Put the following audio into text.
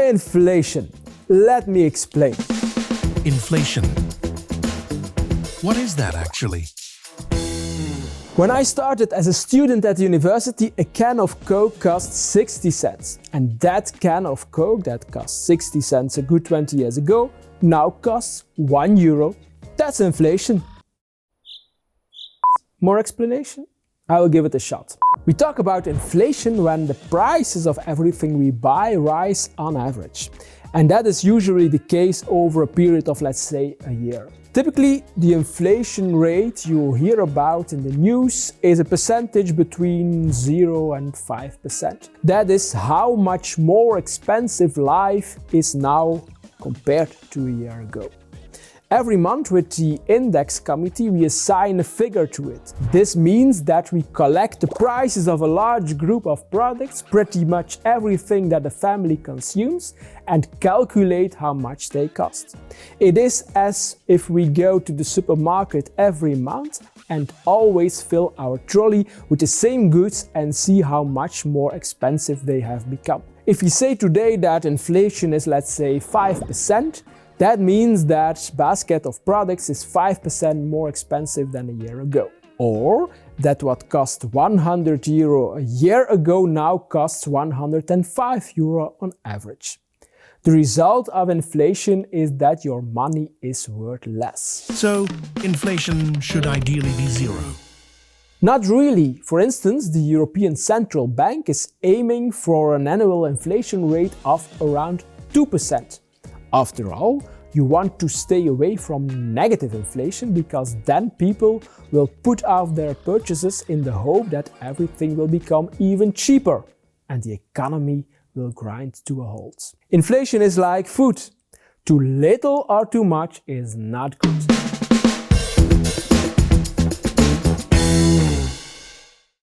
Inflation. Let me explain. Inflation. What is that actually? When I started as a student at the university, a can of Coke cost 60 cents. And that can of Coke that cost 60 cents a good 20 years ago now costs €1. That's inflation. More explanation? I will give it a shot. We talk about inflation when the prices of everything we buy rise on average. And that is usually the case over a period of, let's say, a year. Typically, the inflation rate you hear about in the news is a percentage between 0 and 5%. That is how much more expensive life is now compared to a year ago. Every month with the index committee we assign a figure to it. This means that we collect the prices of a large group of products, pretty much everything that a family consumes, and calculate how much they cost. It is as if we go to the supermarket every month and always fill our trolley with the same goods and see how much more expensive they have become. If we say today that inflation is, let's say, 5%, that means that basket of products is 5% more expensive than a year ago. Or that what cost €100 a year ago now costs €105 on average. The result of inflation is that your money is worth less. So, inflation should ideally be zero. Not really. For instance, the European Central Bank is aiming for an annual inflation rate of around 2%. After all, you want to stay away from negative inflation because then people will put off their purchases in the hope that everything will become even cheaper and the economy will grind to a halt. Inflation is like food. Too little or too much is not good.